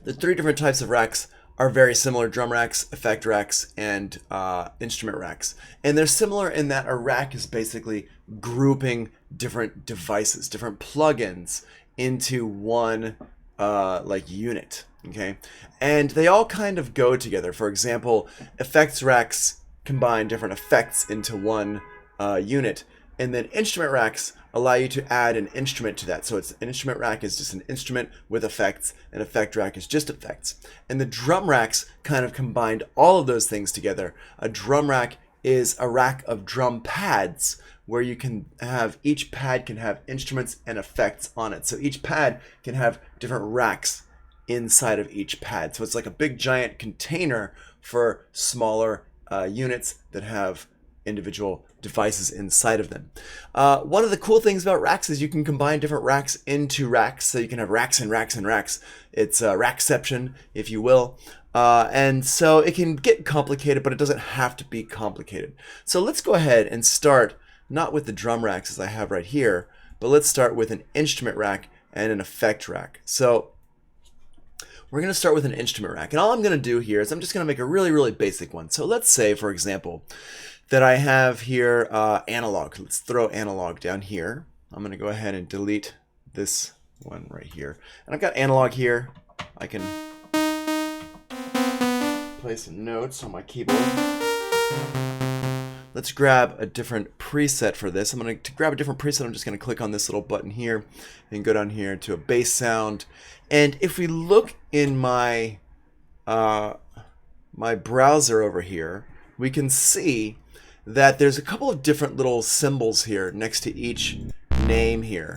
The three different types of racks are very similar: drum racks, effect racks, and instrument racks. And they're similar in that a rack is basically grouping different devices, different plugins into one like unit. Okay, and they all kind of go together. For example, effects racks combine different effects into one unit, and then instrument racks allow you to add an instrument to that. So it's an instrument rack is just an instrument with effects, an effect rack is just effects. And the drum racks kind of combined all of those things together. A drum rack is a rack of drum pads where you can have, each pad can have instruments and effects on it. So each pad can have different racks inside of each pad. So it's like a big giant container for smaller units that have individual devices inside of them. One of the cool things about racks is you can combine different racks into racks, so you can have racks and racks and racks. It's rackception, if you will. And so it can get complicated, but it doesn't have to be complicated. So let's go ahead and start, not with the drum racks as I have right here, but let's start with an instrument rack and an effect rack. So we're going to start with an instrument rack. And all I'm going to do here is I'm just going to make a really, really basic one. So let's say, for example, that I have here analog. Let's throw analog down here. I'm going to go ahead and delete this one right here. And I've got analog here. I can play some notes on my keyboard. Let's grab a different preset for this. I'm going to grab a different preset. I'm just going to click on this little button here and go down here to a bass sound. And if we look in my my browser over here, we can see that there's a couple of different little symbols here next to each name here.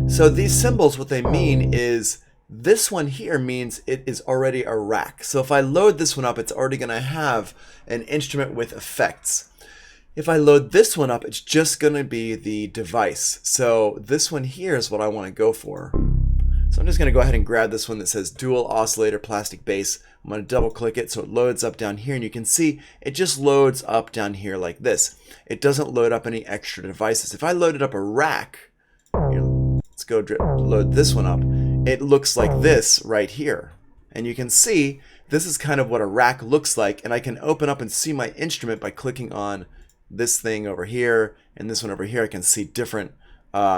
So these symbols, what they mean is this one here means it is already a rack. So if I load this one up, it's already going to have an instrument with effects. If I load this one up, it's just going to be the device. So this one here is what I want to go for. So I'm just going to go ahead and grab this one that says dual oscillator plastic bass. I'm going to double click it so it loads up down here, and you can see it just loads up down here like this. It doesn't load up any extra devices. If I loaded up a rack, here, let's go load this one up, it looks like this right here. And you can see this is kind of what a rack looks like, and I can open up and see my instrument by clicking on this thing over here and this one over here. I can see different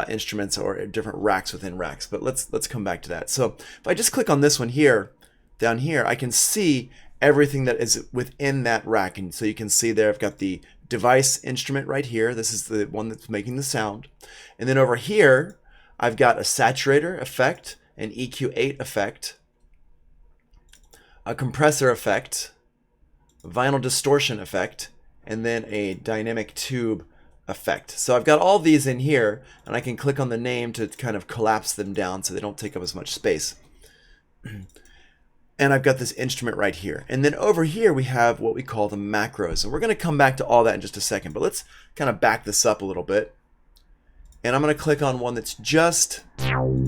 instruments or different racks within racks, but let's come back to that. So if I just click on this one here, down here, I can see everything that is within that rack. And so you can see there I've got the device instrument right here. This is the one that's making the sound. And then over here, I've got a saturator effect, an EQ8 effect, a compressor effect, a vinyl distortion effect, and then a dynamic tube effect. So I've got all these in here, and I can click on the name to kind of collapse them down so they don't take up as much space. And I've got this instrument right here. And then over here we have what we call the macros. And we're going to come back to all that in just a second, but let's kind of back this up a little bit. And I'm going to click on one that's just the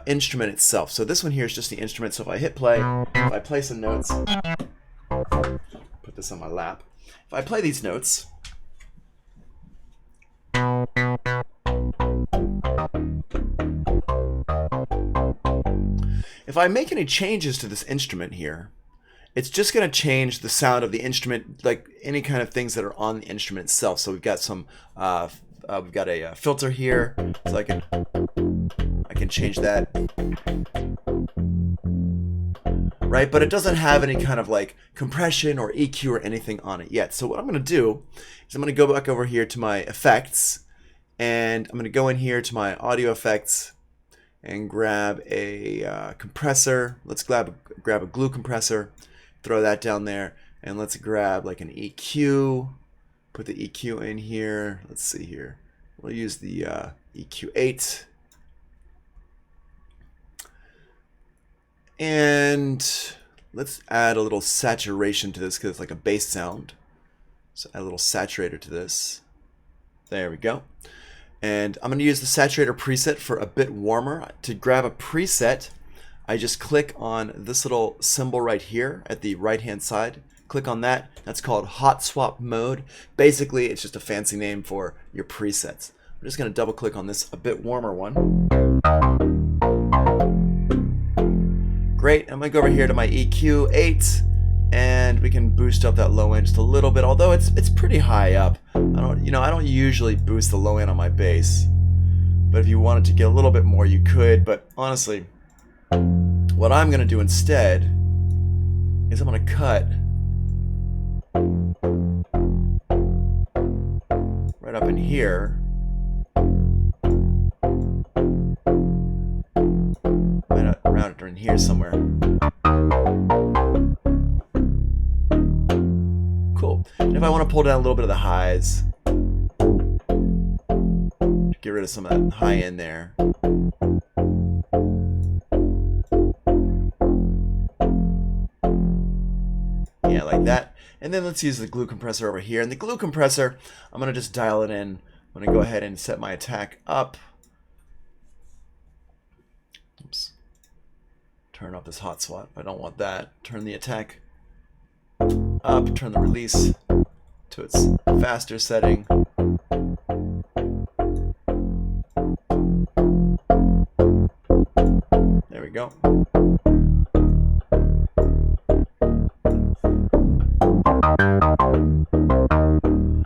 instrument itself. So this one here is just the instrument. So if I hit play, if I play some notes, put this on my lap. If I play these notes, if I make any changes to this instrument here, it's just going to change the sound of the instrument, like any kind of things that are on the instrument itself. So we've got some, we've got a filter here, so I can change that. Right, but it doesn't have any kind of like compression or EQ or anything on it yet. So what I'm going to do is I'm going to go back over here to my effects, and I'm going to go in here to my audio effects and grab a compressor. Let's grab a glue compressor, throw that down there, and let's grab like an EQ, put the EQ in here. Let's see here. We'll use the EQ8. And let's add a little saturation to this because it's like a bass sound. So add a little saturator to this. There we go. And I'm going to use the saturator preset for a bit warmer. To grab a preset, I just click on this little symbol right here at the right hand side. Click on that. That's called hot swap mode. Basically, it's just a fancy name for your presets. I'm just going to double click on this a bit warmer one. Great. I'm gonna go over here to my EQ 8, and we can boost up that low end just a little bit. Although it's pretty high up. I don't usually boost the low end on my bass, but if you wanted to get a little bit more, you could. But honestly, what I'm gonna do instead is I'm gonna cut right up in here. Right around it in here somewhere. Cool. And if I want to pull down a little bit of the highs, get rid of some of that high end there. Yeah, like that. And then let's use the glue compressor over here. And the glue compressor, I'm going to just dial it in. I'm going to go ahead and set my attack up. Oops. Turn off this hot swap. I don't want that. Turn the attack up. Turn the release to its faster setting. There we go.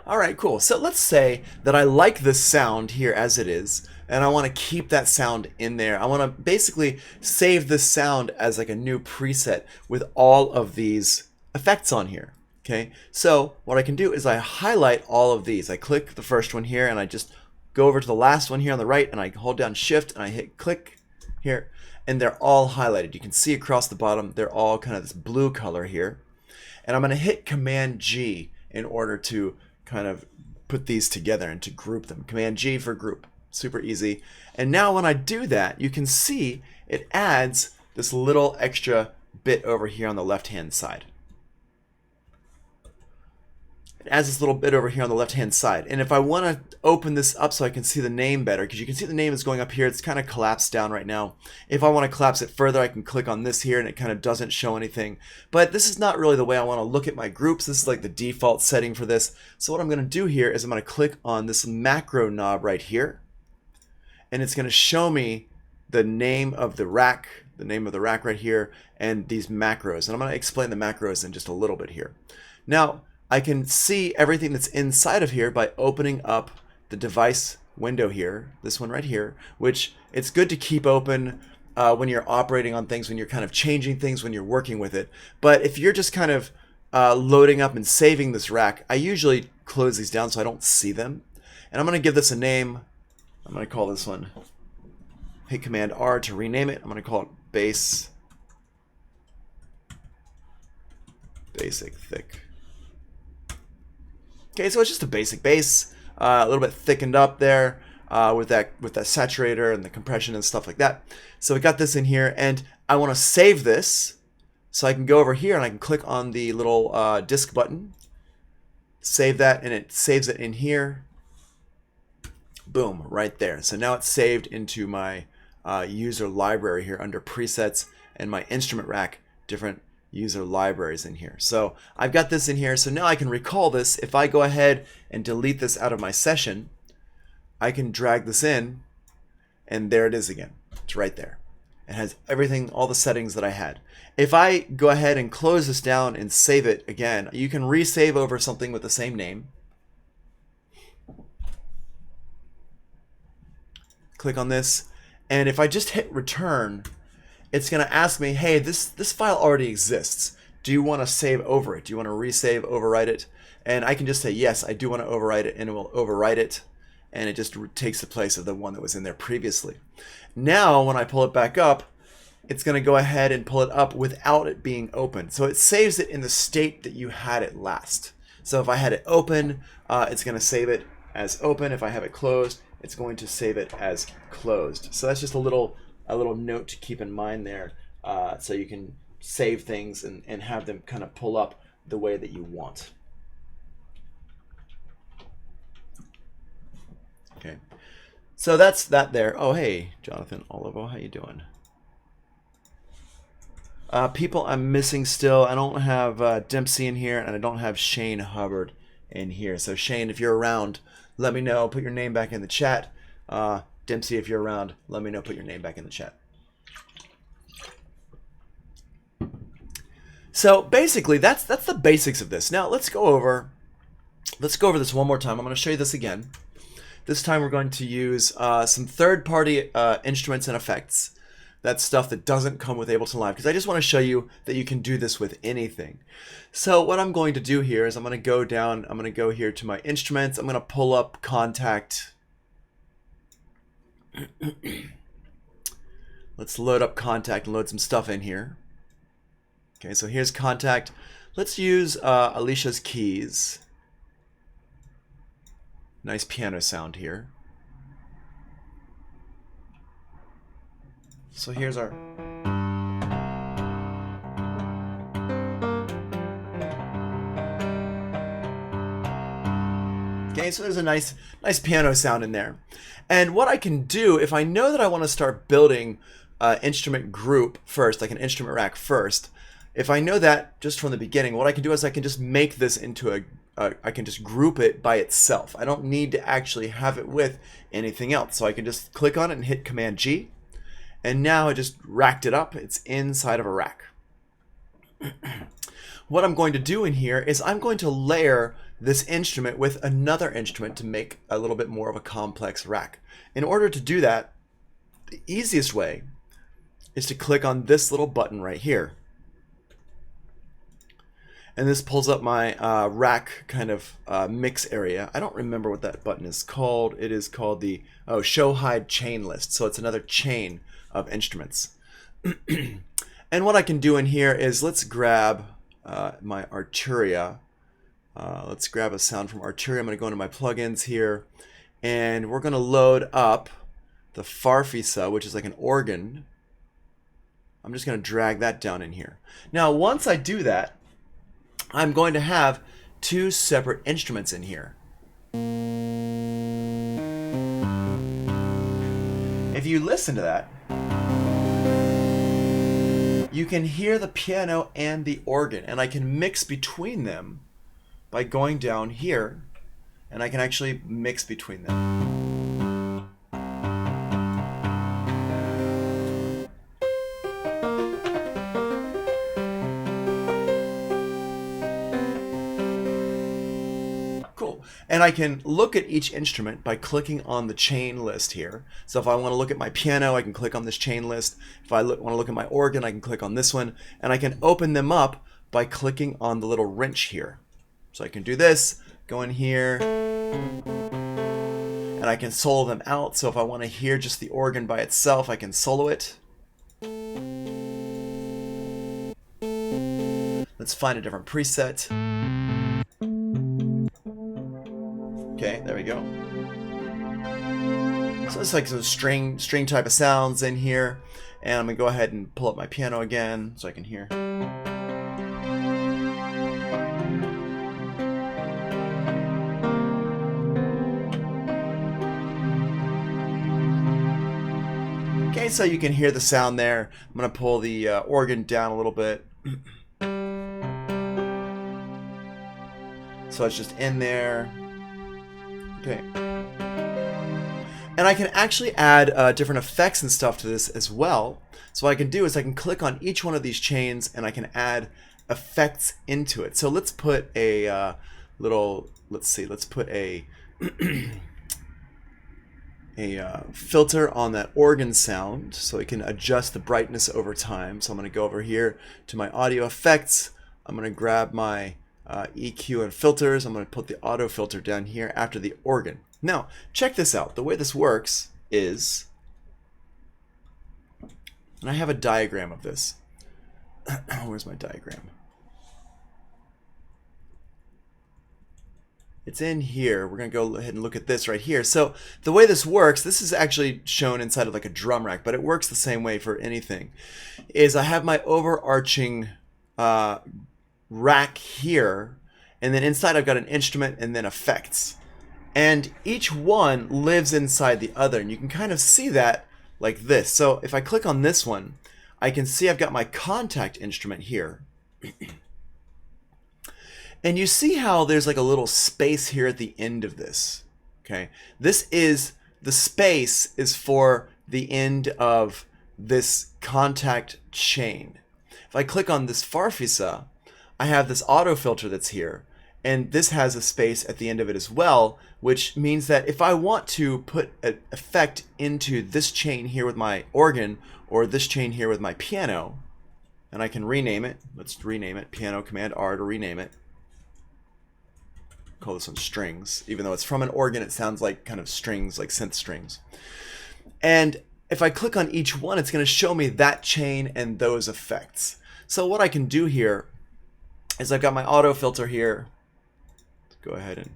Alright, cool. So let's say that I like this sound here as it is, and I want to keep that sound in there. I want to basically save this sound as like a new preset with all of these effects on here. Okay, so what I can do is I highlight all of these. I click the first one here, and I just go over to the last one here on the right, and I hold down Shift, and I hit click here, and they're all highlighted. You can see across the bottom, they're all kind of this blue color here. And I'm going to hit Command G in order to kind of put these together and to group them. Command G for group. Super easy. And now when I do that, you can see it adds this little extra bit over here on the left-hand side. It adds this little bit over here on the left-hand side. And if I want to open this up so I can see the name better, because you can see the name is going up here, it's kind of collapsed down right now. If I want to collapse it further, I can click on this here and it kind of doesn't show anything. But this is not really the way I want to look at my groups. This is like the default setting for this. So what I'm going to do here is I'm going to click on this macro knob right here. And it's going to show me the name of the rack right here, and these macros. And I'm going to explain the macros in just a little bit here. Now, I can see everything that's inside of here by opening up the device window here, this one right here, which it's good to keep open when you're operating on things, when you're kind of changing things, when you're working with it. But if you're just kind of loading up and saving this rack, I usually close these down so I don't see them. And I'm going to give this a name. I'm going to call this one, hit Command R to rename it. I'm going to call it Basic Thick. Okay, so it's just a basic bass, a little bit thickened up there with that saturator and the compression and stuff like that. So we got this in here, and I want to save this, so I can go over here and I can click on the little disk button, save that, and it saves it in here. Boom, right there. So now it's saved into my user library here under presets and my instrument rack, different user libraries in here. So I've got this in here, so now I can recall this. If I go ahead and delete this out of my session, I can drag this in, and there it is again. It's right there. It has everything, all the settings that I had. If I go ahead and close this down and save it again, you can resave over something with the same name. Click on this, and if I just hit return, it's going to ask me, hey, this file already exists. Do you want to save over it? Do you want to resave, overwrite it? And I can just say, yes, I do want to overwrite it, and it will overwrite it. And it just takes the place of the one that was in there previously. Now, when I pull it back up, it's going to go ahead and pull it up without it being open. So it saves it in the state that you had it last. So if I had it open, it's going to save it as open. If I have it closed, it's going to save it as closed. So that's just a little note to keep in mind there, so you can save things and have them kind of pull up the way that you want. Okay, so that's that there. Oh, hey, Jonathan Olivo, how you doing? People I'm missing still. I don't have Dempsey in here, and I don't have Shane Hubbard in here. So Shane, if you're around, let me know. Put your name back in the chat. Dempsey, if you're around, let me know. Put your name back in the chat. So basically, that's the basics of this. Now let's go over this one more time. I'm going to show you this again. This time we're going to use some third-party instruments and effects. That's stuff that doesn't come with Ableton Live, because I just want to show you that you can do this with anything. So what I'm going to do here is I'm going to go down, I'm going to go here to my instruments, I'm going to pull up Contact. Let's load up Contact and load some stuff in here. Okay, so here's Contact. Let's use Alicia's keys. Nice piano sound here. So here's our... Okay, so there's a nice piano sound in there. And what I can do, if I know that I want to start building an instrument group first, like an instrument rack first, if I know that just from the beginning, what I can do is I can just make this into I can just group it by itself. I don't need to actually have it with anything else. So I can just click on it and hit Command G. And now I just racked it up. It's inside of a rack. What I'm going to do in here is I'm going to layer this instrument with another instrument to make a little bit more of a complex rack. In order to do that, the easiest way is to click on this little button right here. And this pulls up my rack kind of mix area. I don't remember what that button is called. It is called the Show Hide Chain List. So it's another chain of instruments. And what I can do in here is let's grab my Arturia. Let's grab a sound from Arturia. I'm going to go into my plugins here, and we're going to load up the Farfisa, which is like an organ. I'm just going to drag that down in here. Now, once I do that, I'm going to have two separate instruments in here. If you listen to that, you can hear the piano and the organ, and I can mix between them by going down here, and I can actually mix between them. Cool. And I can look at each instrument by clicking on the chain list here. So if I want to look at my piano, I can click on this chain list. If I want to look at my organ, I can click on this one. And I can open them up by clicking on the little wrench here. So I can do this, go in here, and I can solo them out. So if I want to hear just the organ by itself, I can solo it. Let's find a different preset. Okay, there we go. So it's like some string type of sounds in here. And I'm going to go ahead and pull up my piano again so I can hear. Okay, so you can hear the sound there. I'm going to pull the organ down a little bit. So it's just in there. Okay. And I can actually add different effects and stuff to this as well. So what I can do is I can click on each one of these chains and I can add effects into it. So let's put a let's put a filter on that organ sound so it can adjust the brightness over time. So I'm going to go over here to my audio effects. I'm going to grab my EQ and filters. I'm going to put the auto filter down here after the organ. Now, check this out. The way this works is, and I have a diagram of this. Where's my diagram? It's in here. We're going to go ahead and look at this right here. So the way this works, this is actually shown inside of like a drum rack, but it works the same way for anything, is I have my overarching rack here, and then inside I've got an instrument and then effects. And each one lives inside the other, and you can kind of see that like this. So if I click on this one, I can see I've got my contact instrument here. And you see how there's like a little space here at the end of this. Okay, this is the space is for the end of this contact chain. If I click on this Farfisa, I have this auto filter that's here, and this has a space at the end of it as well, which means that if I want to put an effect into this chain here with my organ, or this chain here with my piano, and I can rename it. Let's rename it. Piano, Command R to rename it. Call this one strings. Even though it's from an organ, it sounds like kind of strings, like synth strings. And if I click on each one, it's going to show me that chain and those effects. So what I can do here is I've got my auto filter here. Let's go ahead and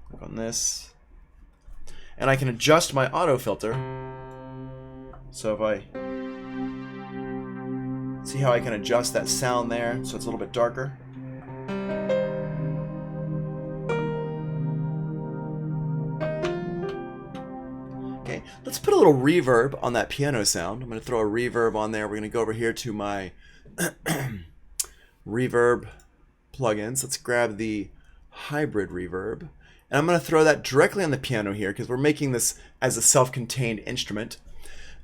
click on this. And I can adjust my auto filter. So if I see how I can adjust that sound there so it's a little bit darker. Okay, let's put a little reverb on that piano sound. I'm going to throw a reverb on there. We're going to go over here to my reverb plugins. Let's grab the hybrid reverb. And I'm going to throw that directly on the piano here because we're making this as a self-contained instrument.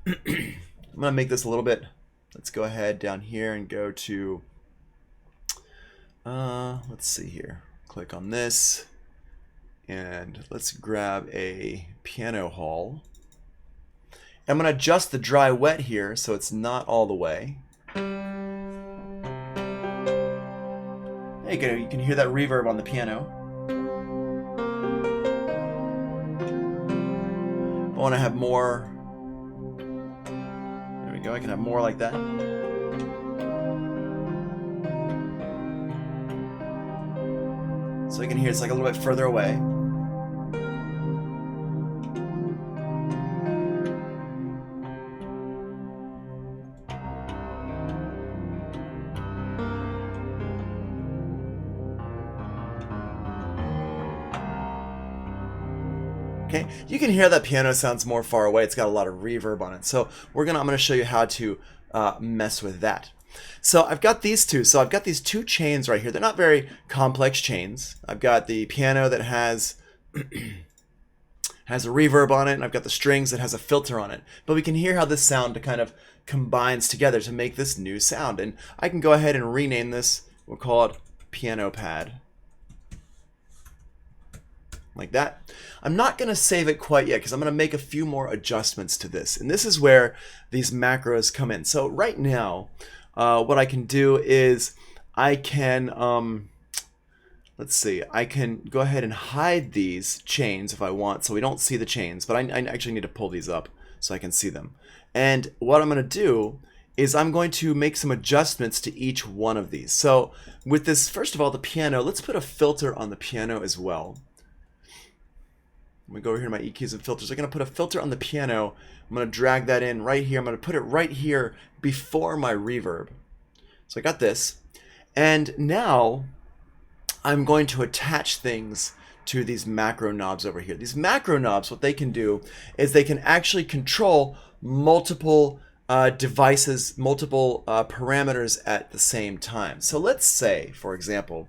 I'm going to make this a little bit. Let's go ahead down here and go to, let's see here. Click on this. And let's grab a piano hall. I'm going to adjust the dry wet here so it's not all the way. There you go. You can hear that reverb on the piano. If I want to have more, there we go. I can have more like that. So you can hear it's like a little bit further away. Okay, you can hear that piano sounds more far away. It's got a lot of reverb on it. So I'm going to show you how to mess with that. So I've got these two. So I've got these two chains right here. They're not very complex chains. I've got the piano that has has a reverb on it, and I've got the strings that has a filter on it. But we can hear how this sound kind of combines together to make this new sound. And I can go ahead and rename this. We'll call it piano pad. Like that. I'm not going to save it quite yet because I'm going to make a few more adjustments to this. And this is where these macros come in. So right now, what I can do is I can, let's see, I can go ahead and hide these chains if I want so we don't see the chains. But I actually need to pull these up so I can see them. And what I'm going to do is I'm going to make some adjustments to each one of these. So with this, first of all, the piano, let's put a filter on the piano as well. I'm going to go over here to my EQs and filters. I'm going to put a filter on the piano. I'm going to drag that in right here. I'm going to put it right here before my reverb. So I got this. And now I'm going to attach things to these macro knobs over here. These macro knobs, what they can do is they can actually control multiple devices, multiple parameters at the same time. So let's say, for example,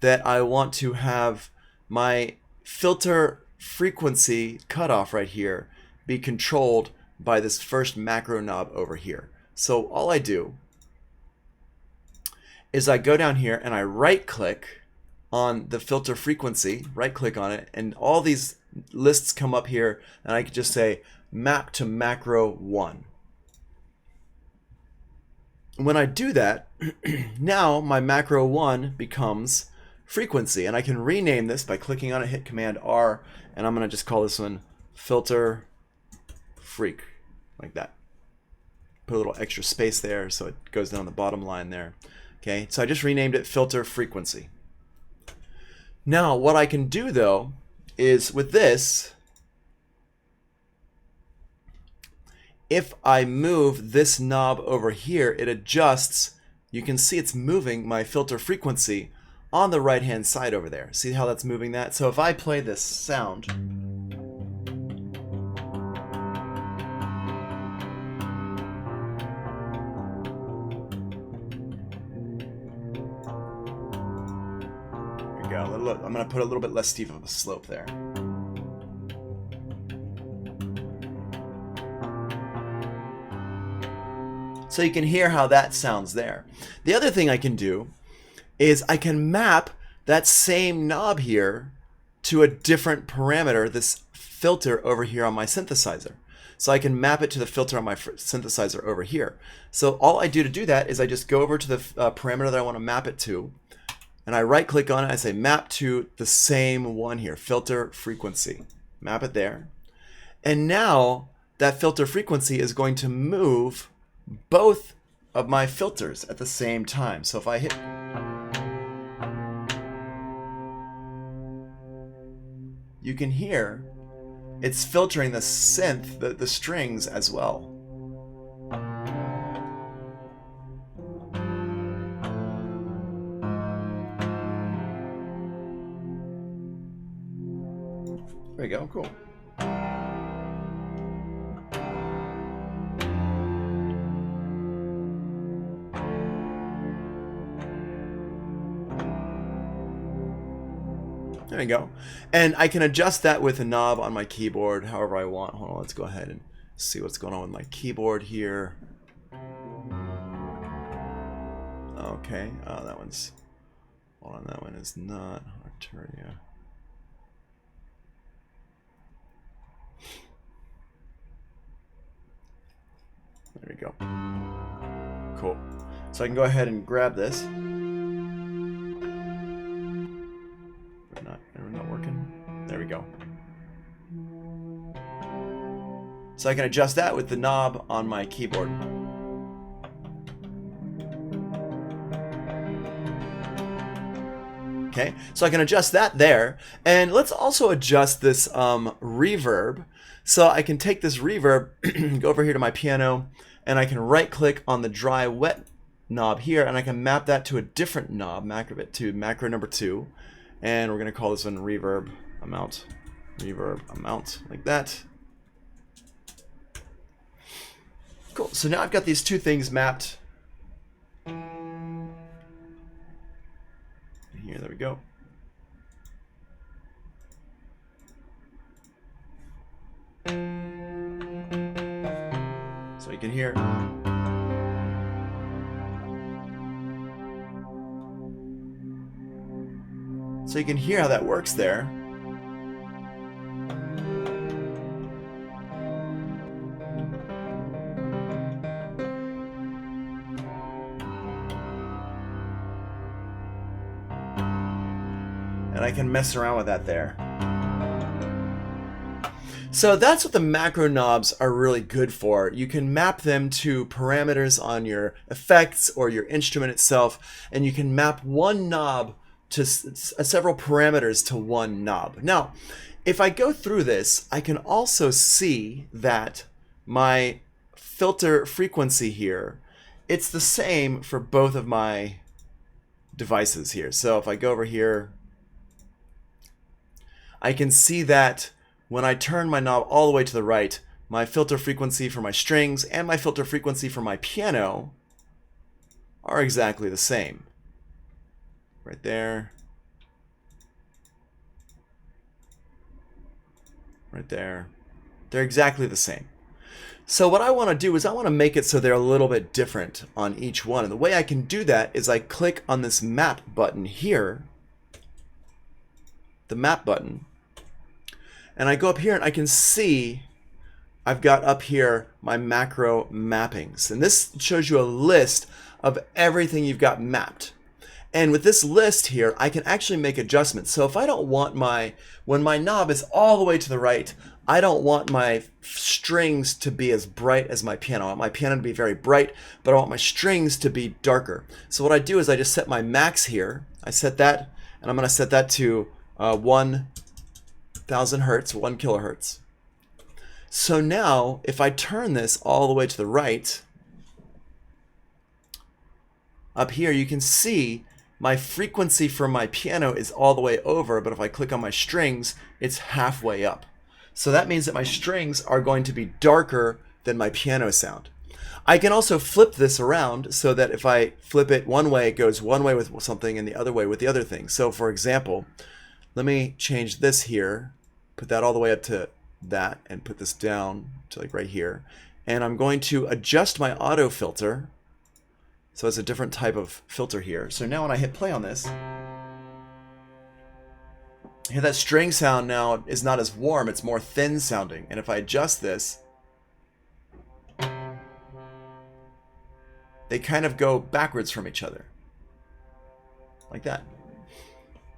that I want to have my filter frequency cutoff right here be controlled by this first macro knob over here. So all I do is I go down here and I right click on the filter frequency, right click on it, and all these lists come up here, and I can just say map to macro 1. When I do that, now my macro 1 becomes frequency, and I can rename this by clicking on it, hit Command R, and I'm going to just call this one filter freak, like that. Put a little extra space there so it goes down the bottom line there. Okay, so I just renamed it filter frequency. Now what I can do though is with this, if I move this knob over here, it adjusts. You can see it's moving my filter frequency on the right hand side over there. See how that's moving that? So if I play this sound, here we go. Look, I'm going to put a little bit less steep of a slope there. So you can hear how that sounds there. The other thing I can do is I can map that same knob here to a different parameter, this filter over here on my synthesizer. So I can map it to the filter on my synthesizer over here. So all I do to do that is I just go over to the parameter that I want to map it to, and I right click on it. I say map to the same one here, filter frequency. Map it there. And now that filter frequency is going to move both of my filters at the same time. So if I hit, you can hear it's filtering the synth, the strings as well. There we go, cool. There we go. And I can adjust that with a knob on my keyboard however I want. Hold on, let's go ahead and see what's going on with my keyboard here. Okay, that one's, hold on, that one is not Arturia. There we go. Cool. So I can go ahead and grab this. Not working. There we go. So I can adjust that with the knob on my keyboard. Okay, so I can adjust that there. And let's also adjust this reverb. So I can take this reverb, go over here to my piano, and I can right click on the dry wet knob here, and I can map that to a different knob, macro number 2. And we're going to call this one reverb amount, like that. Cool, so now I've got these two things mapped. Here, there we go. So you can hear. So you can hear how that works there. And I can mess around with that there. So that's what the macro knobs are really good for. You can map them to parameters on your effects or your instrument itself, and you can map one knob to several parameters to one knob. Now, if I go through this, I can also see that my filter frequency here, it's the same for both of my devices here. So if I go over here, I can see that when I turn my knob all the way to the right, my filter frequency for my strings and my filter frequency for my piano are exactly the same. Right there. Right there. They're exactly the same. So what I want to do is I want to make it so they're a little bit different on each one. And the way I can do that is I click on this map button here, the map button, and I go up here and I can see I've got up here my macro mappings. And this shows you a list of everything you've got mapped. And with this list here, I can actually make adjustments. So if I don't want when my knob is all the way to the right, I don't want my strings to be as bright as my piano. I want my piano to be very bright, but I want my strings to be darker. So what I do is I just set my max here. I set that, and I'm going to set that to 1,000 hertz, 1 kilohertz. So now, if I turn this all the way to the right, up here you can see my frequency for my piano is all the way over, but if I click on my strings, it's halfway up. So that means that my strings are going to be darker than my piano sound. I can also flip this around so that if I flip it one way, it goes one way with something and the other way with the other thing. So for example, let me change this here, put that all the way up to that, and put this down to like right here. and I'm going to adjust my auto filter. So it's a different type of filter here. So now when I hit play on this, hear that string sound now is not as warm, it's more thin sounding. And if I adjust this, they kind of go backwards from each other. Like that.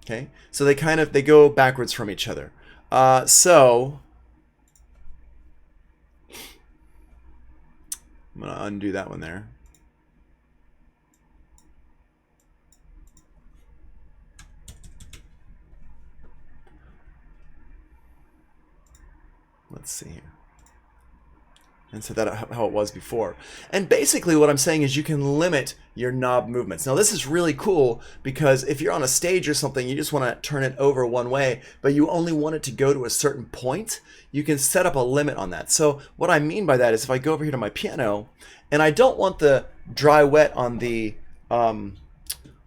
Okay? So they go backwards from each other. So I'm going to undo that one there. Let's see here. And so that's how it was before. And basically what I'm saying is you can limit your knob movements. Now this is really cool because if you're on a stage or something, you just want to turn it over one way, but you only want it to go to a certain point, you can set up a limit on that. So what I mean by that is if I go over here to my piano and I don't want the dry wet on the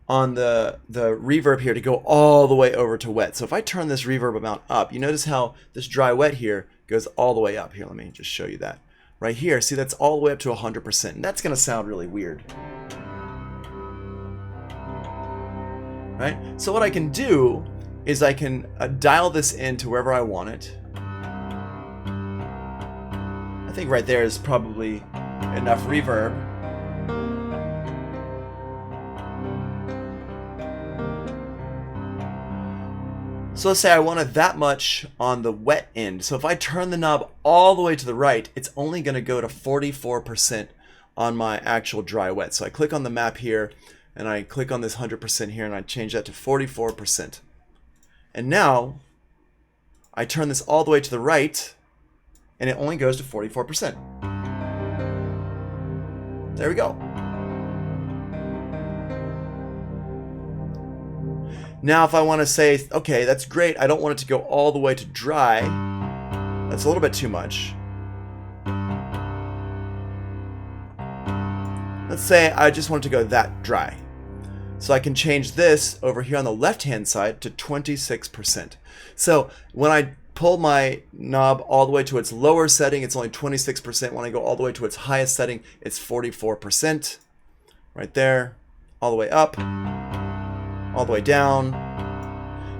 reverb here to go all the way over to wet. So if I turn this reverb amount up, you notice how this dry wet here goes all the way up. Here, let me just show you that. Right here, see, that's all the way up to 100%. And that's going to sound really weird. Right? So what I can do is I can dial this in to wherever I want it. I think right there is probably enough reverb. So let's say I wanted that much on the wet end. So if I turn the knob all the way to the right, it's only going to go to 44% on my actual dry wet. So I click on the map here, and I click on this 100% here, and I change that to 44%. And now I turn this all the way to the right, and it only goes to 44%. There we go. Now if I want to say, okay, that's great, I don't want it to go all the way to dry, that's a little bit too much. Let's say I just want it to go that dry. So I can change this over here on the left hand side to 26%. So when I pull my knob all the way to its lower setting, it's only 26%. When I go all the way to its highest setting, it's 44%. Right there, all the way up, all the way down.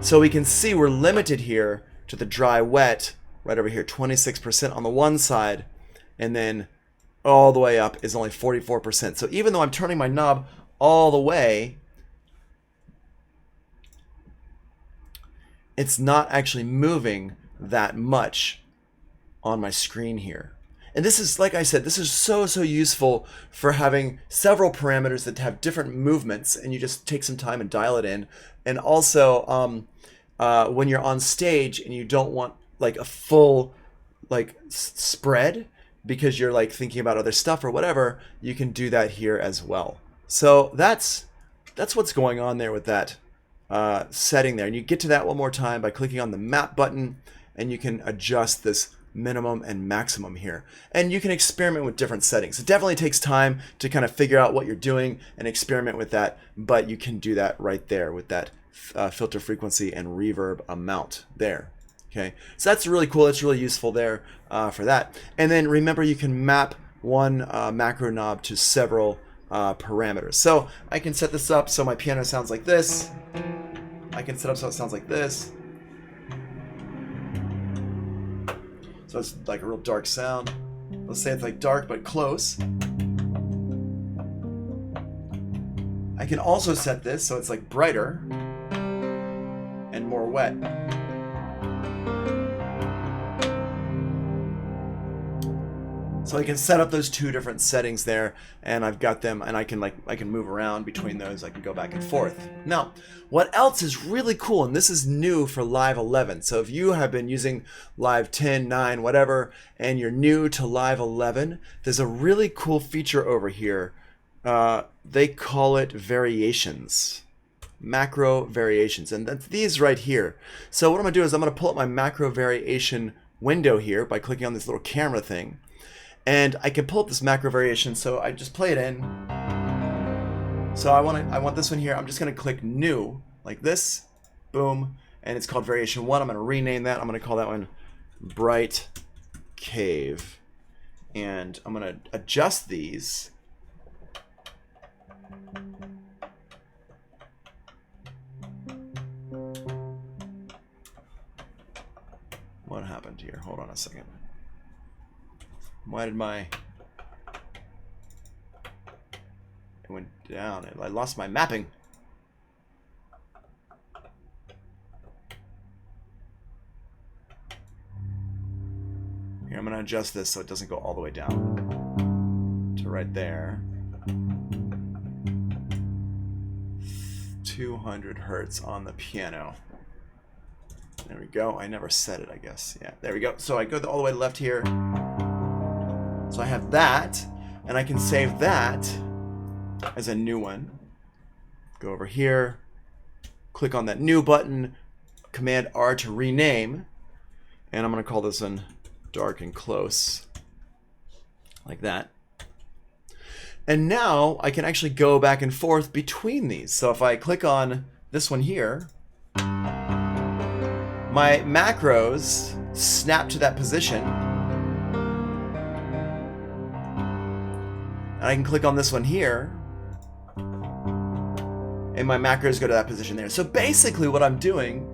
So we can see we're limited here to the dry wet right over here, 26% on the one side, and then all the way up is only 44%. So even though I'm turning my knob all the way, it's not actually moving that much on my screen here. And this is, like I said, this is so useful for having several parameters that have different movements, and you just take some time and dial it in. And also, when you're on stage and you don't want like a full like spread because you're like thinking about other stuff or whatever, you can do that here as well. So that's what's going on there with that setting there. And you get to that one more time by clicking on the map button, and you can adjust this minimum and maximum here, and you can experiment with different settings. It definitely takes time to kind of figure out what you're doing and experiment with that, but you can do that right there with that filter frequency and reverb amount there. Okay, so that's really cool. That's really useful there for that. And then remember, you can map one macro knob to several parameters. So I can set this up so my piano sounds like this. I can set up so it sounds like this. So it's like a real dark sound. Let's say it's like dark but close. I can also set this so it's like brighter and more wet. So I can set up those two different settings there, and I've got them, and I can move around between those. I can go back and forth. Now, what else is really cool, and this is new for Live 11. So if you have been using Live 10, 9, whatever, and you're new to Live 11, there's a really cool feature over here. They call it variations. Macro variations, and that's these right here. So what I'm gonna do is I'm gonna pull up my macro variation window here by clicking on this little camera thing. And I can pull up this macro variation, so I just play it in. So I want this one here. I'm just gonna click new, like this, boom, and it's called variation 1. I'm gonna rename that. I'm gonna call that one Bright Cave. And I'm going to adjust these. What happened here? Hold on a second. Why did my... It went down. I lost my mapping. Here, I'm going to adjust this so it doesn't go all the way down to right there. 200 hertz on the piano. There we go. I never set it, I guess. Yeah, there we go. So I go all the way left here. So I have that, and I can save that as a new one. Go over here, click on that new button, Command R to rename, and I'm going to call this one Dark and Close, like that. And now I can actually go back and forth between these. So if I click on this one here, my macros snap to that position. And I can click on this one here, and my macros go to that position there. So basically what I'm doing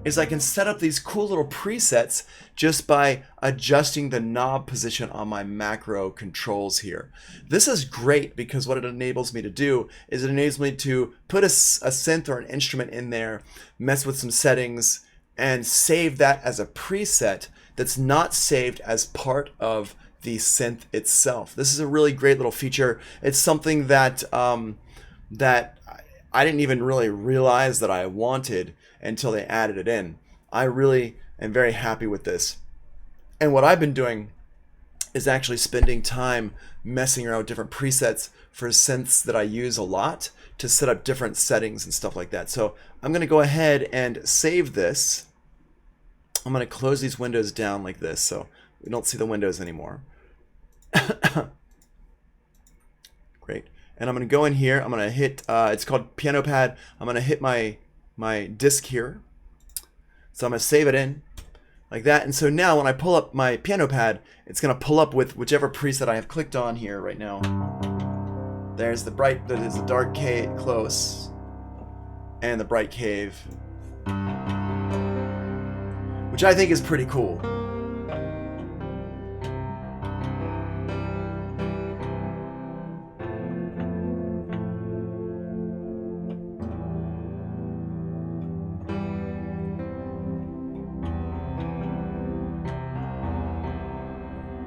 is I can set up these cool little presets just by adjusting the knob position on my macro controls here. This is great because what it enables me to do is it enables me to put a synth or an instrument in there, mess with some settings, and save that as a preset that's not saved as part of the synth itself. This is a really great little feature. It's something that that I didn't even really realize that I wanted until they added it in. I really am very happy with this. And what I've been doing is actually spending time messing around with different presets for synths that I use a lot to set up different settings and stuff like that. So I'm going to go ahead and save this. I'm going to close these windows down like this so we don't see the windows anymore. Great. And I'm going to go in here. I'm going to hit, it's called Piano Pad. I'm going to hit my disc here. So I'm going to save it in like that. And so now when I pull up my Piano Pad, it's going to pull up with whichever preset I have clicked on here right now. There's the bright, there's the dark cave close, and the bright cave, which I think is pretty cool.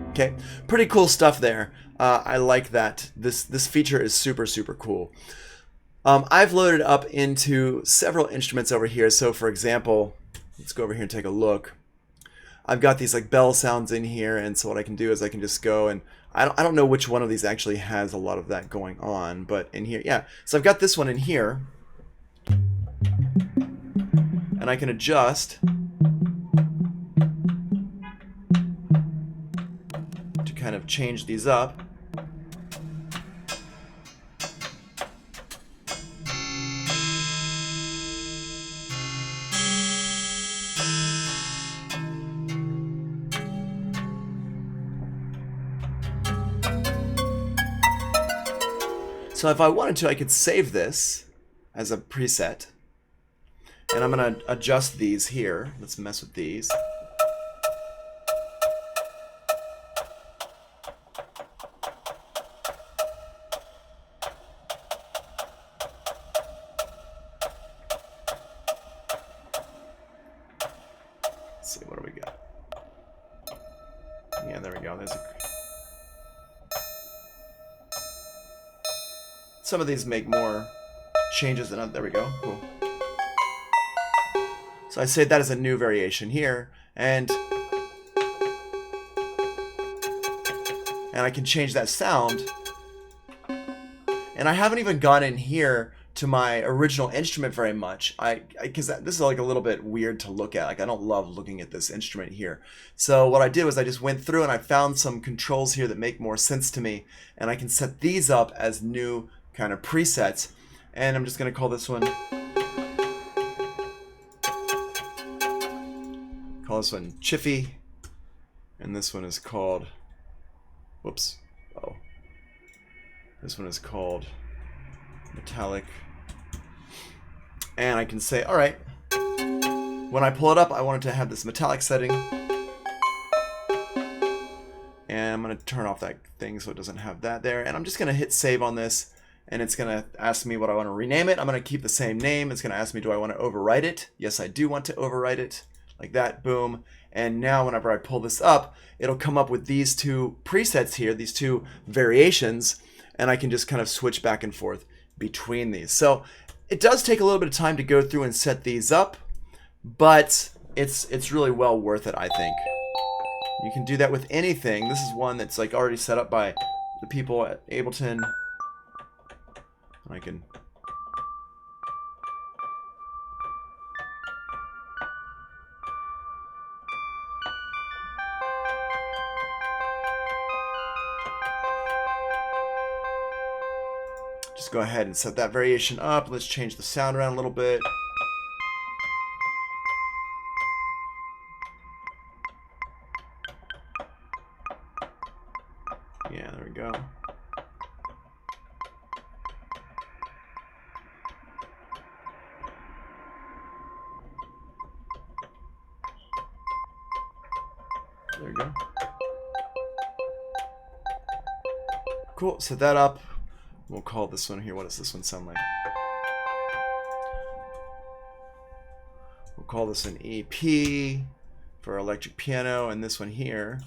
Okay, pretty cool stuff there. I like that. This feature is super cool. I've loaded up into several instruments over here. So for example, let's go over here and take a look. I've got these like bell sounds in here, and so what I can do is I can just go and I don't know which one of these actually has a lot of that going on, but in here, yeah. So I've got this one in here, and I can adjust to kind of change these up. So if I wanted to, I could save this as a preset. And I'm going to adjust these here. Let's mess with these. Let's see, what do we got? Yeah, there we go. There's a... Some of these make more changes than others. There we go. Cool. So I saved that as a new variation here, and I can change that sound. And I haven't even gone in here to my original instrument very much. Because this is like a little bit weird to look at. Like I don't love looking at this instrument here. So what I did was I just went through and I found some controls here that make more sense to me, and I can set these up as new kind of presets. And I'm just going to call this one Chiffy, and this one is called Whoops. Oh. This one is called metallic. And I can say, all right, when I pull it up, I want it to have this metallic setting. And I'm going to turn off that thing so it doesn't have that there. And I'm just going to hit save on this. And it's going to ask me what I want to rename it. I'm going to keep the same name. It's going to ask me, do I want to overwrite it? Yes, I do want to overwrite it. Like that, boom. And now whenever I pull this up, it'll come up with these two presets here, these two variations. And I can just kind of switch back and forth between these. So it does take a little bit of time to go through and set these up, but it's really well worth it, I think. You can do that with anything. This is one that's like already set up by the people at Ableton. I can just go ahead and set that variation up. Let's change the sound around a little bit. Yeah, there we go. There we go. Cool, set that up. We'll call this one here. What does this one sound like? We'll call this an EP for electric piano, and this one here,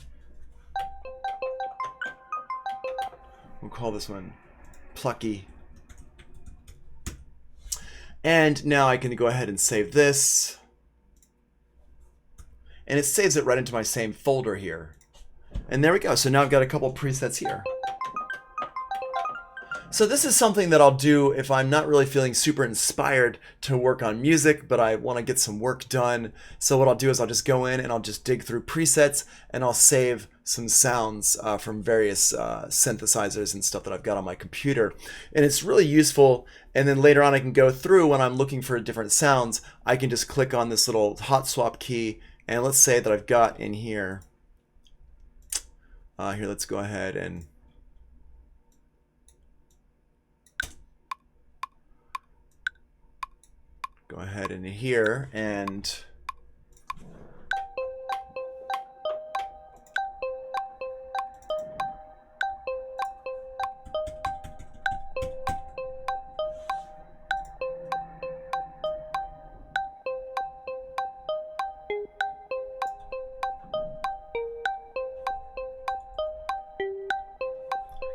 we'll call this one Plucky. And now I can go ahead and save this. And it saves it right into my same folder here. And there we go. So now I've got a couple presets here. So this is something that I'll do if I'm not really feeling super inspired to work on music, but I want to get some work done. So what I'll do is I'll just go in and I'll just dig through presets and I'll save some sounds from various synthesizers and stuff that I've got on my computer. And it's really useful. And then later on I can go through when I'm looking for different sounds, I can just click on this little hot swap key. And let's say that I've got in here, here, let's go ahead and go ahead in here and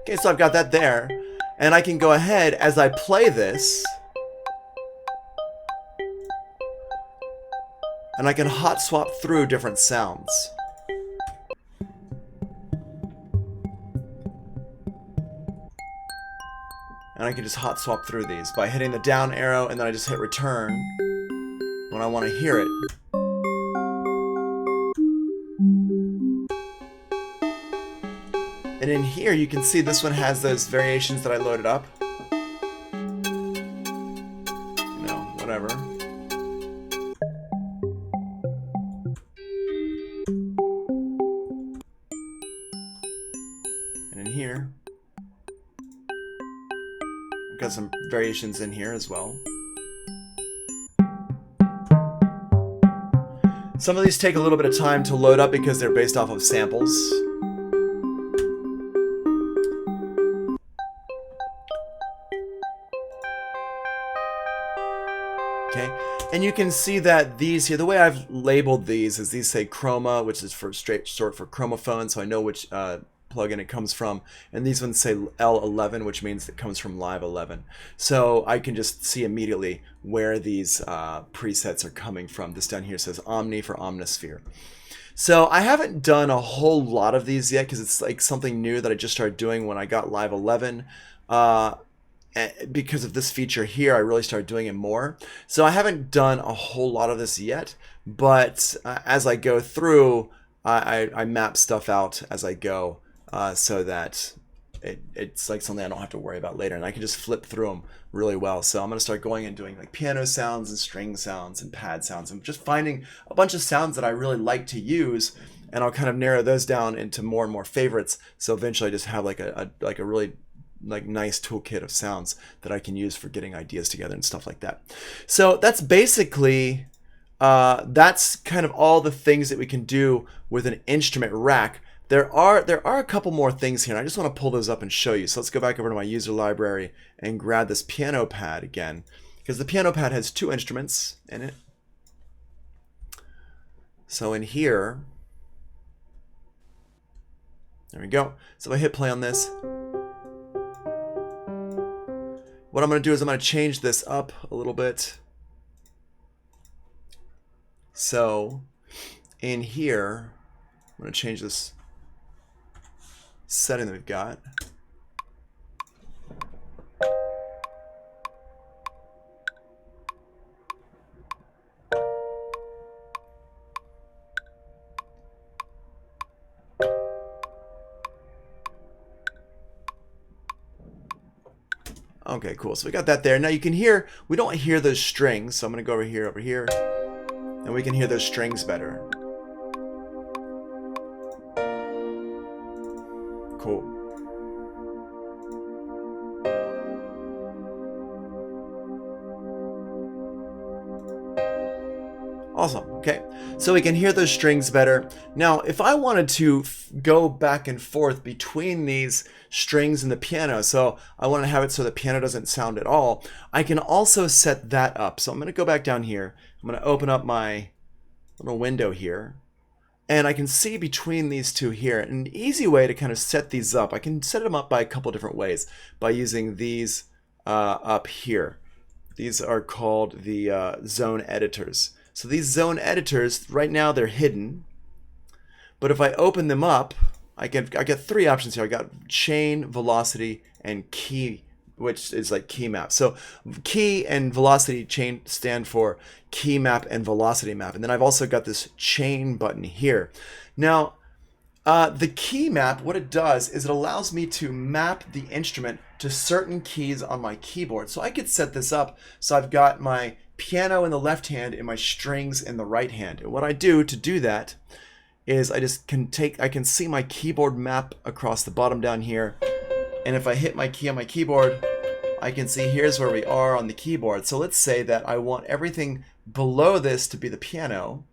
okay, so I've got that there, and I can go ahead as I play this, and I can hot swap through different sounds. And I can just hot swap through these by hitting the down arrow, and then I just hit return when I want to hear it. And in here you can see this one has those variations that I loaded up. You know, whatever. And in here, I've got some variations in here as well. Some of these take a little bit of time to load up because they're based off of samples. Okay, and you can see that these here, the way I've labeled these is these say chroma, which is for short for chromophone, so I know which plugin it comes from, and these ones say L11, which means it comes from Live 11. So I can just see immediately where these presets are coming from. This down here says Omni for Omnisphere. So I haven't done a whole lot of these yet because it's like something new that I just started doing when I got Live 11. Because of this feature here, I really started doing it more. So I haven't done a whole lot of this yet, but as I go through, I map stuff out as I go so that it's like something I don't have to worry about later, and I can just flip through them really well. So I'm going to start going and doing like piano sounds and string sounds and pad sounds and just finding a bunch of sounds that I really like to use and I'll kind of narrow those down into more and more favorites. So eventually I just have like a really like nice toolkit of sounds that I can use for getting ideas together and stuff like that. So that's basically that's kind of all the things that we can do with an instrument rack. There are a couple more things here, and I just want to pull those up and show you. So let's go back over to my user library and grab this piano pad again, because the piano pad has 2 instruments in it. So in here, there we go. So if I hit play on this, what I'm going to do is I'm going to change this up a little bit. So in here, I'm going to change this setting that we've got. Okay, cool. So we got that there. Now you can hear, we don't hear those strings. So I'm going to go over here, and we can hear those strings better. Cool. Awesome. Okay, so we can hear those strings better. Now, if I wanted to go back and forth between these strings and the piano, so I want to have it so the piano doesn't sound at all, I can also set that up. So I'm going to go back down here. I'm going to open up my little window here, and I can see between these two here. And an easy way to kind of set these up, I can set them up by a couple different ways by using these up here. These are called the zone editors. So these zone editors, right now they're hidden, but if I open them up, I get 3 options here. I got chain, velocity, and key, which is like key map. So key and velocity chain stand for key map and velocity map. And then I've also got this chain button here. Now, the key map, what it does is it allows me to map the instrument to certain keys on my keyboard. So I could set this up so I've got my piano in the left hand and my strings in the right hand. And what I do to do that is I can see my keyboard map across the bottom down here. And if I hit my key on my keyboard, I can see here's where we are on the keyboard. So let's say that I want everything below this to be the piano,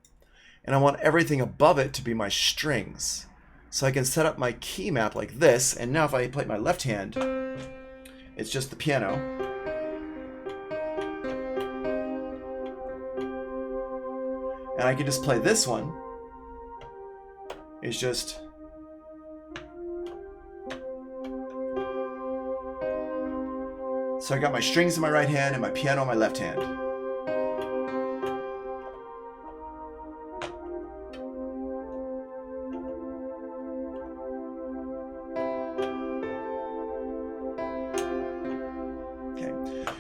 and I want everything above it to be my strings. So I can set up my key map like this, and now if I play my left hand, it's just the piano. And I can just play this one. It's just so I got my strings in my right hand and my piano in my left hand.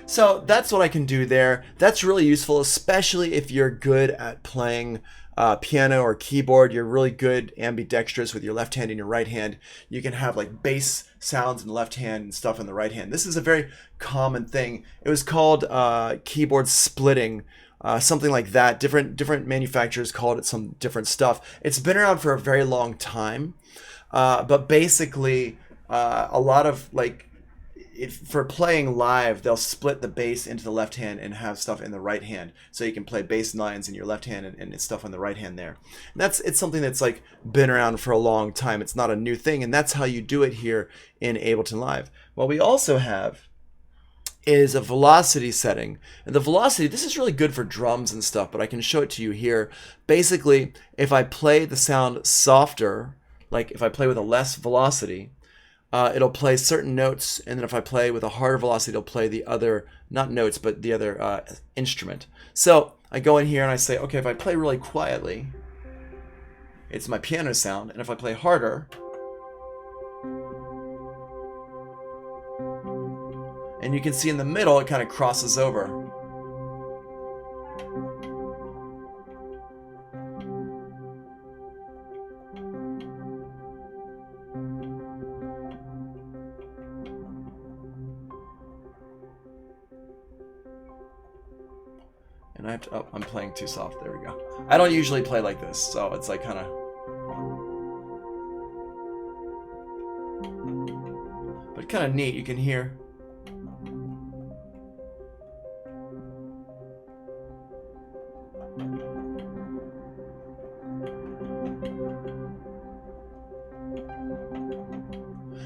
So that's what I can do there. That's really useful, especially if you're good at playing piano or keyboard. You're really good ambidextrous with your left hand and your right hand. You can have like bass sounds in the left hand and stuff in the right hand. This is a very common thing. It was called keyboard splitting, something like that. Different manufacturers called it some different stuff. It's been around for a very long time, but basically a lot of like, for playing live, they'll split the bass into the left hand and have stuff in the right hand, so you can play bass lines in your left hand and stuff on the right hand there. And it's something that's like been around for a long time. It's not a new thing, and that's how you do it here in Ableton Live. What we also have is a velocity setting, and the velocity, this is really good for drums and stuff, but I can show it to you here. Basically, if I play the sound softer, like if I play with a less velocity, it'll play certain notes, and then if I play with a harder velocity, it'll play the other, not notes, but the other instrument. So I go in here and I say, okay, if I play really quietly, it's my piano sound, and if I play harder, and you can see in the middle, it kind of crosses over. And I have to, oh, I'm playing too soft. There we go. I don't usually play like this, so it's like kind of But kind of neat, you can hear.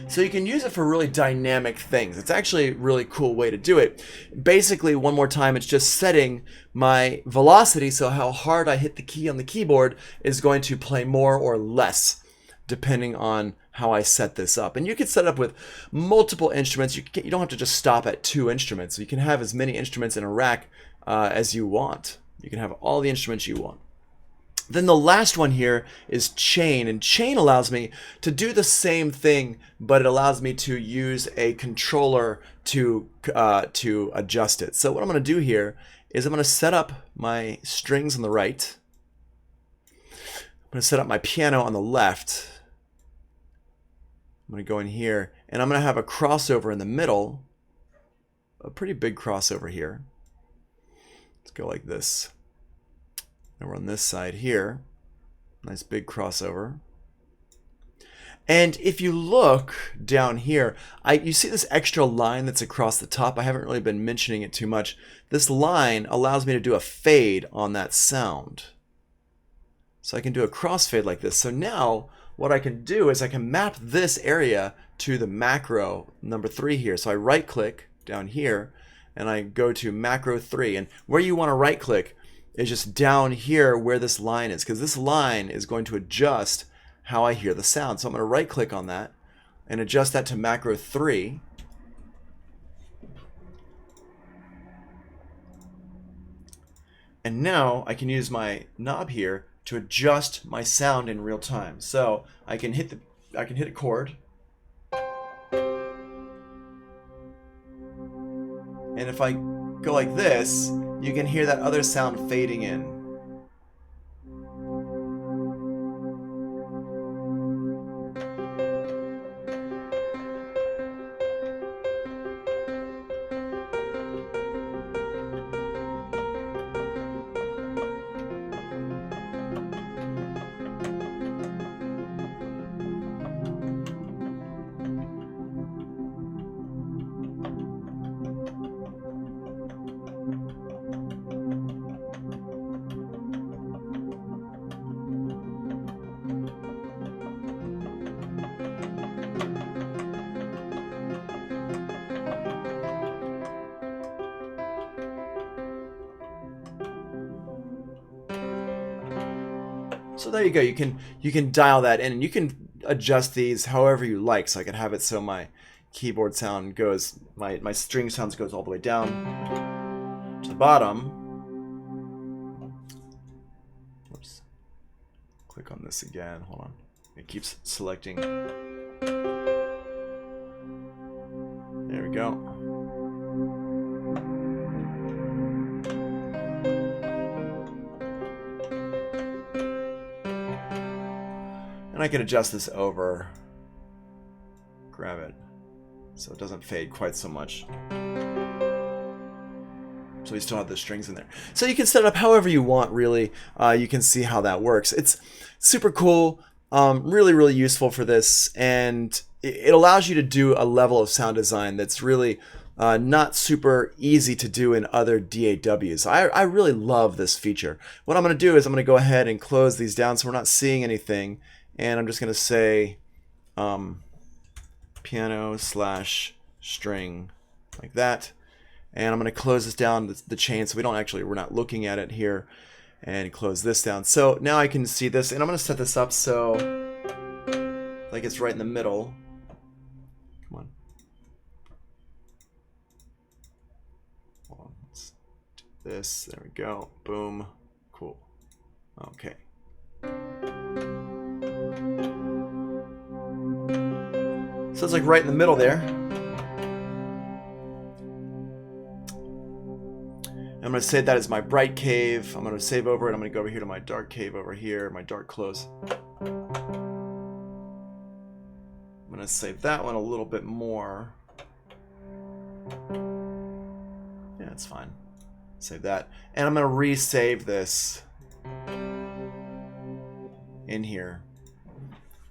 So you can use it for really dynamic things. It's actually a really cool way to do it. Basically, one more time, it's just setting my velocity, so how hard I hit the key on the keyboard is going to play more or less, depending on how I set this up. And you can set it up with multiple instruments. You don't have to just stop at 2 instruments. You can have as many instruments in a rack as you want. You can have all the instruments you want. Then the last one here is chain, and chain allows me to do the same thing, but it allows me to use a controller to adjust it. So what I'm going to do here is I'm going to set up my strings on the right. I'm going to set up my piano on the left. I'm going to go in here, and I'm going to have a crossover in the middle, a pretty big crossover here. Let's go like this. And we're on this side here. Nice big crossover. And if you look down here, you see this extra line that's across the top. I haven't really been mentioning it too much. This line allows me to do a fade on that sound. So I can do a crossfade like this. So now what I can do is I can map this area to the macro number 3 here. So I right click down here and I go to macro 3. And where you want to right click is just down here where this line is, because this line is going to adjust how I hear the sound. So I'm going to right click on that and adjust that to macro 3. And now I can use my knob here to adjust my sound in real time. So I can hit a chord, and if I go like this, you can hear that other sound fading in. So there you go. You can dial that in, and you can adjust these however you like. So I can have it so my keyboard sound goes, my string sounds goes all the way down to the bottom. Whoops. Click on this again. Hold on. It keeps selecting. There we go. And I can adjust this over, grab it, so it doesn't fade quite so much. So we still have the strings in there. So you can set it up however you want, really. You can see how that works. It's super cool, really, really useful for this. And it allows you to do a level of sound design that's really not super easy to do in other DAWs. I really love this feature. What I'm going to do is I'm going to go ahead and close these down so we're not seeing anything. And I'm just going to say piano/string like that. And I'm going to close this down, the chain, so we're not looking at it here, and close this down. So now I can see this, and I'm going to set this up so like it's right in the middle. Come on. Hold on. Let's do this. There we go. Boom. Cool. Okay. So it's like right in the middle there. I'm going to save that as my bright cave. I'm going to save over it. I'm going to go over here to my dark cave over here, my dark close. I'm going to save that one a little bit more. Yeah, it's fine. Save that. And I'm going to resave this in here.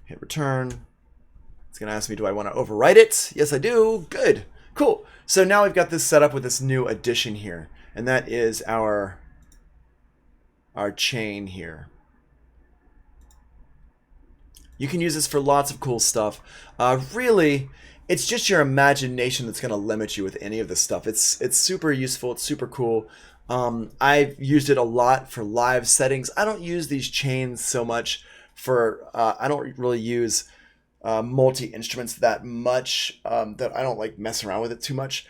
Hit return. It's going to ask me, do I want to overwrite it? Yes, I do. Good. Cool. So now we've got this set up with this new addition here, and that is our chain here. You can use this for lots of cool stuff. Really, it's just your imagination that's going to limit you with any of this stuff. It's super useful. It's super cool. I've used it a lot for live settings. I don't use these chains so much for, I don't really use multi-instruments that much, that I don't like mess around with it too much.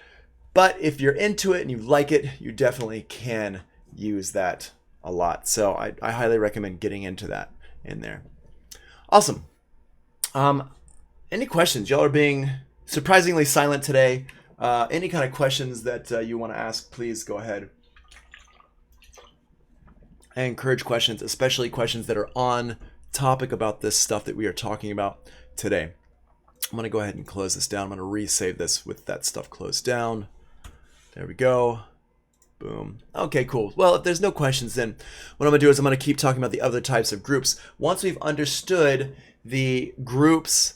But if you're into it and you like it, you definitely can use that a lot. So I highly recommend getting into that in there. Awesome. Any questions? Y'all are being surprisingly silent today. Any kind of questions that you want to ask, please go ahead. I encourage questions, especially questions that are on topic about this stuff that we are talking about today. I'm going to go ahead and close this down. I'm going to resave this with that stuff closed down. There we go. Boom. Okay, cool. Well, if there's no questions, then what I'm going to do is I'm going to keep talking about the other types of groups. Once we've understood the groups,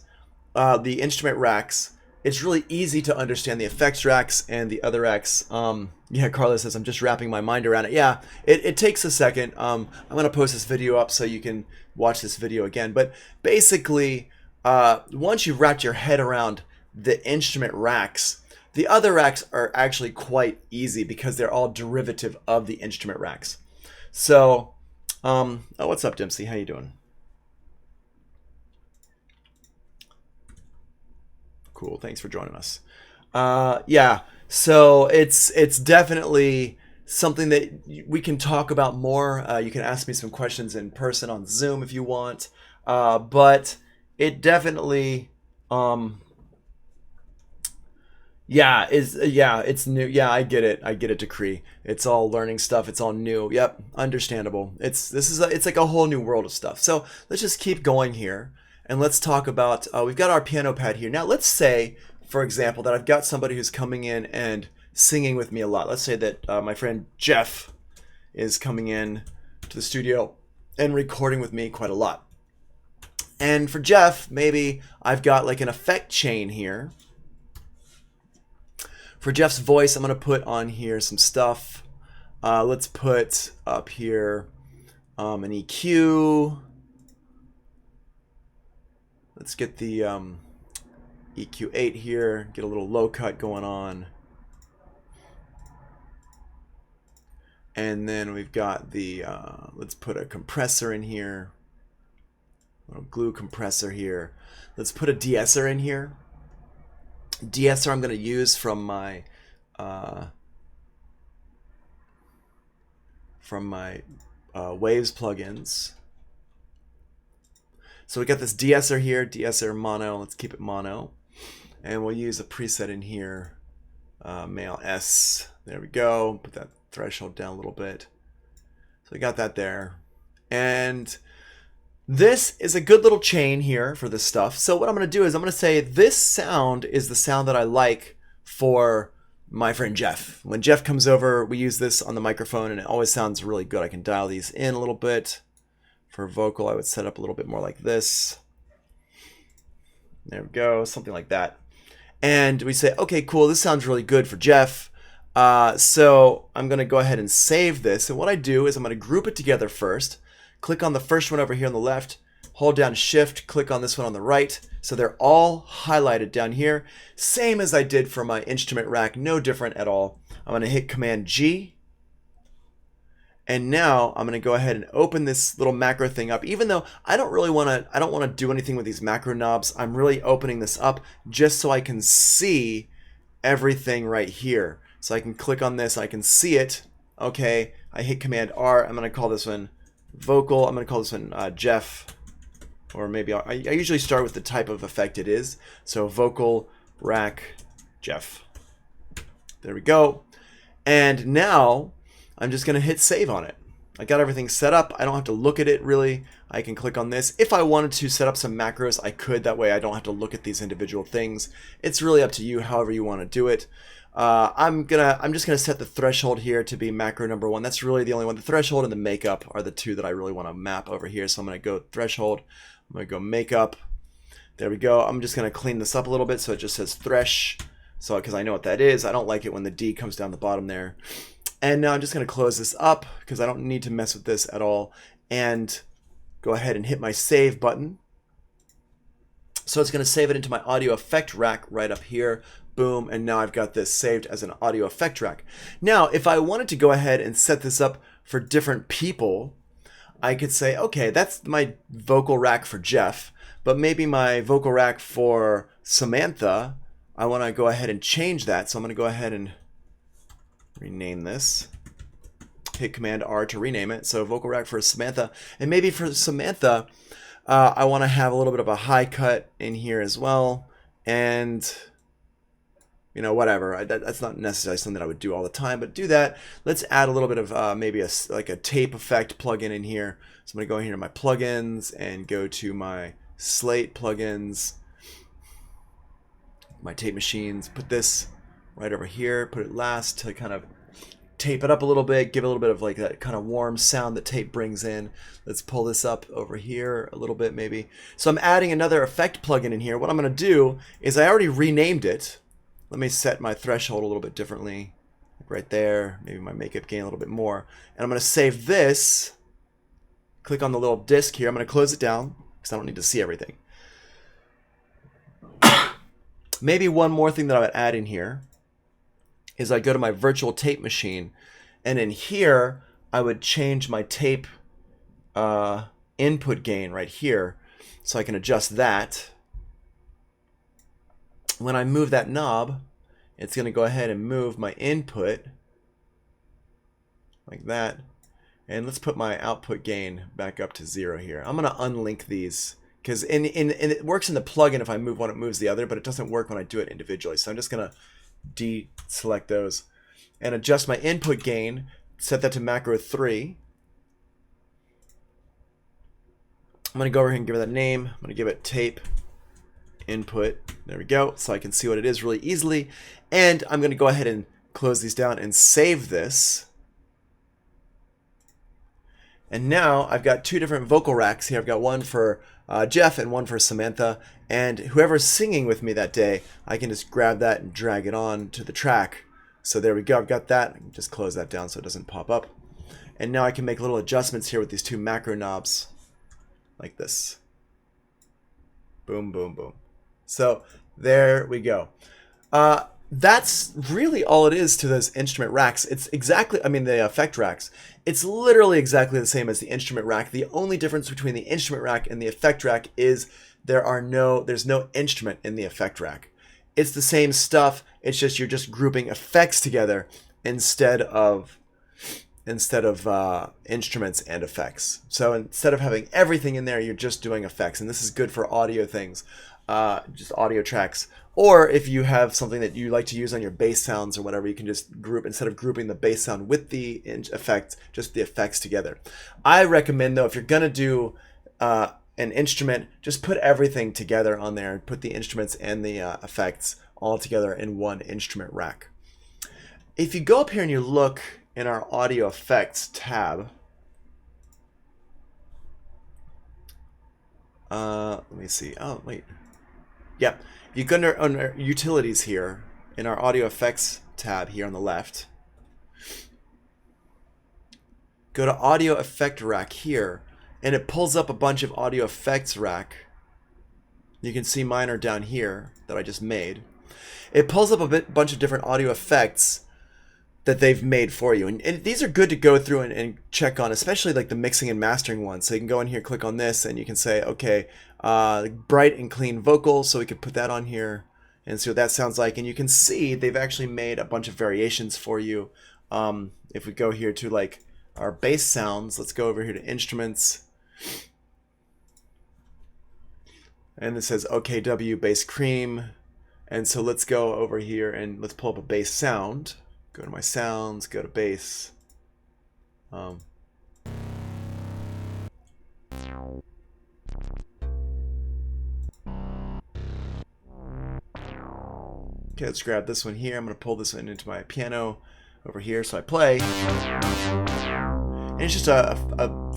the instrument racks, it's really easy to understand the effects racks and the other racks. Yeah, Carlos says, I'm just wrapping my mind around it. Yeah, it takes a second. I'm going to post this video up so you can watch this video again. But basically, once you've wrapped your head around the instrument racks, the other racks are actually quite easy because they're all derivative of the instrument racks. So, oh, what's up, Dempsey? How you doing? Cool. Thanks for joining us. Yeah, so it's definitely something that we can talk about more. You can ask me some questions in person on Zoom if you want. But it definitely, yeah, it's new. Yeah, I get it, Decree. It's all learning stuff. It's all new. Yep, understandable. It's like a whole new world of stuff. So let's just keep going here, and let's talk about. We've got our piano pad here. Now let's say, for example, that I've got somebody who's coming in and singing with me a lot. Let's say that my friend Jeff is coming in to the studio and recording with me quite a lot. And for Jeff, maybe I've got like an effect chain here. For Jeff's voice, I'm going to put on here some stuff. Let's put up here an EQ. Let's get the EQ8 here, get a little low cut going on. And then we've got the, let's put a compressor in here. A little glue compressor here. Let's put a de-esser in here. De-esser I'm going to use from my Waves plugins. So we got this de-esser here, de-esser mono. Let's keep it mono, and we'll use a preset in here, male S. There we go. Put that threshold down a little bit. So we got that there, and this is a good little chain here for this stuff. So what I'm going to do is I'm going to say this sound is the sound that I like for my friend Jeff. When Jeff comes over, we use this on the microphone and it always sounds really good. I can dial these in a little bit. For vocal, I would set up a little bit more like this. There we go, something like that. And we say, okay, cool, this sounds really good for Jeff. So I'm going to go ahead and save this. And what I do is I'm going to group it together first. Click on the first one over here on the left, hold down Shift, click on this one on the right. So they're all highlighted down here. Same as I did for my instrument rack, no different at all. I'm going to hit Command G. And now I'm going to go ahead and open this little macro thing up. Even though I don't want to do anything with these macro knobs, I'm really opening this up just so I can see everything right here. So I can click on this, I can see it. Okay, I hit Command R. I'm going to call this one vocal. I'm going to call this one Jeff, or maybe I usually start with the type of effect it is. So vocal rack Jeff. There we go. And now I'm just going to hit save on it. I got everything set up. I don't have to look at it really. I can click on this. If I wanted to set up some macros, I could. That way I don't have to look at these individual things. It's really up to you, however you want to do it. I'm just gonna set the threshold here to be macro number 1. That's really the only one. The threshold and the makeup are the two that I really want to map over here. So I'm gonna go threshold. I'm gonna go makeup. There we go. I'm just going to clean this up a little bit so it just says thresh. So, because I know what that is. I don't like it when the D comes down the bottom there. And now I'm just going to close this up because I don't need to mess with this at all. And go ahead and hit my save button. So it's going to save it into my audio effect rack right up here. Boom. And now I've got this saved as an audio effect rack. Now, if I wanted to go ahead and set this up for different people, I could say, okay, that's my vocal rack for Jeff, but maybe my vocal rack for Samantha, I want to go ahead and change that. So I'm going to go ahead and rename this. Hit Command R to rename it. So vocal rack for Samantha. And maybe for Samantha, I want to have a little bit of a high cut in here as well. And, you know, whatever. That's not necessarily something that I would do all the time, but do that. Let's add a little bit of maybe like a tape effect plugin in here. So I'm going to go in here to my plugins and go to my Slate plugins, my tape machines, put this right over here, put it last to kind of tape it up a little bit, give it a little bit of like that kind of warm sound that tape brings in. Let's pull this up over here a little bit maybe. So I'm adding another effect plugin in here. What I'm going to do is I already renamed it. Let me set my threshold a little bit differently. Right there, maybe my makeup gain a little bit more. And I'm going to save this. Click on the little disk here. I'm going to close it down because I don't need to see everything. Maybe one more thing that I would add in here is I go to my virtual tape machine, and in here I would change my tape input gain right here, so I can adjust that. When I move that knob, it's going to go ahead and move my input like that, and let's put my output gain back up to 0 here. I'm going to unlink these because it works in the plugin if I move one, it moves the other, but it doesn't work when I do it individually. So I'm just going to deselect those and adjust my input gain, set that to macro 3. I'm going to go over here and give it that name. I'm going to give it tape input. There we go. So I can see what it is really easily. And I'm going to go ahead and close these down and save this. And now I've got two different vocal racks here. I've got one for Jeff and one for Samantha. And whoever's singing with me that day, I can just grab that and drag it on to the track. So there we go. I've got that. I can just close that down so it doesn't pop up. And now I can make little adjustments here with these two macro knobs like this. Boom, boom, boom. So there we go. That's really all it is to those instrument racks. It's exactly, I mean, the effect racks. It's literally exactly the same as the instrument rack. The only difference between the instrument rack and the effect rack is there's no instrument in the effect rack. It's the same stuff. It's just you're just grouping effects together instead of instruments and effects. So instead of having everything in there, you're just doing effects. And this is good for audio things, just audio tracks. Or if you have something that you like to use on your bass sounds or whatever, you can just group, instead of grouping the bass sound with the effect, just the effects together. I recommend, though, if you're going to do an instrument, just put everything together on there. Put the instruments and the effects all together in one instrument rack. If you go up here and you look in our audio effects tab, let me see. Oh, wait. Yeah. You go under utilities here in our audio effects tab here on the left. Go to audio effect rack here, and it pulls up a bunch of audio effects rack. You can see mine are down here that I just made. It pulls up a bunch of different audio effects that they've made for you. And these are good to go through and check on, especially like the mixing and mastering ones. So you can go in here, click on this, and you can say, okay, bright and clean vocals. So we could put that on here and see what that sounds like. And you can see they've actually made a bunch of variations for you. If we go here to like our bass sounds, let's go over here to instruments. And it says OKW bass cream. And so let's go over here and let's pull up a bass sound. Go to my sounds, go to bass. Okay, let's grab this one here. I'm going to pull this one into my piano over here. So I play. And it's just a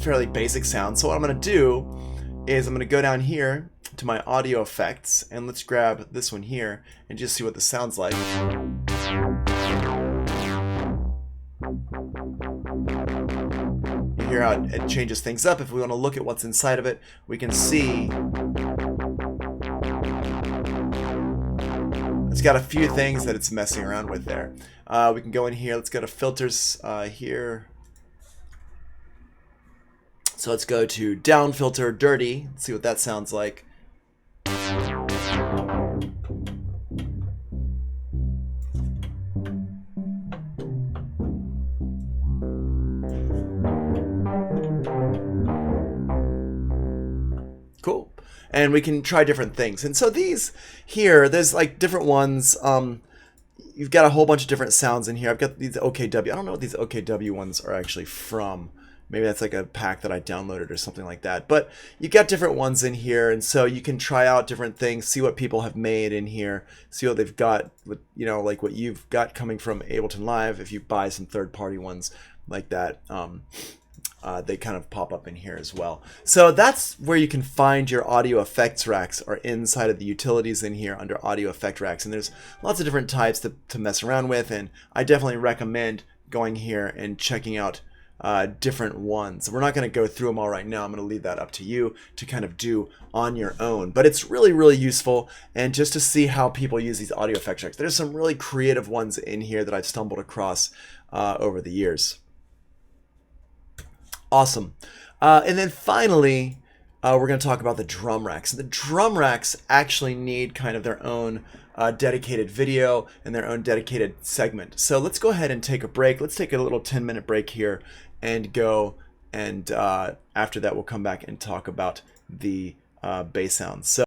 fairly basic sound. So what I'm going to do is I'm going to go down here to my audio effects, and let's grab this one here and just see what this sounds like. You hear how it changes things up. If we want to look at what's inside of it, we can see it's got a few things that it's messing around with there. We can go in here. Let's go to filters here. So let's go to down filter dirty. Let's see what that sounds like. Cool. And we can try different things. And so these here, there's like different ones. You've got a whole bunch of different sounds in here. I've got these OKW. I don't know what these OKW ones are actually from. Maybe that's like a pack that I downloaded or something like that. But you've got different ones in here, and so you can try out different things, see what people have made in here, see what they've got, with, you know, like what you've got coming from Ableton Live. If you buy some third-party ones like that, they kind of pop up in here as well. So that's where you can find your audio effects racks, or inside of the utilities in here under audio effect racks. And there's lots of different types to mess around with, and I definitely recommend going here and checking out different ones. We're not going to go through them all right now. I'm going to leave that up to you to kind of do on your own. But it's really, really useful, and just to see how people use these audio effects racks. There's some really creative ones in here that I've stumbled across over the years. Awesome. And then finally, we're going to talk about the drum racks. And the drum racks actually need kind of their own dedicated video and their own dedicated segment. So let's go ahead and take a break. Let's take a little 10-minute break here and go. And after that, we'll come back and talk about the bass sounds. So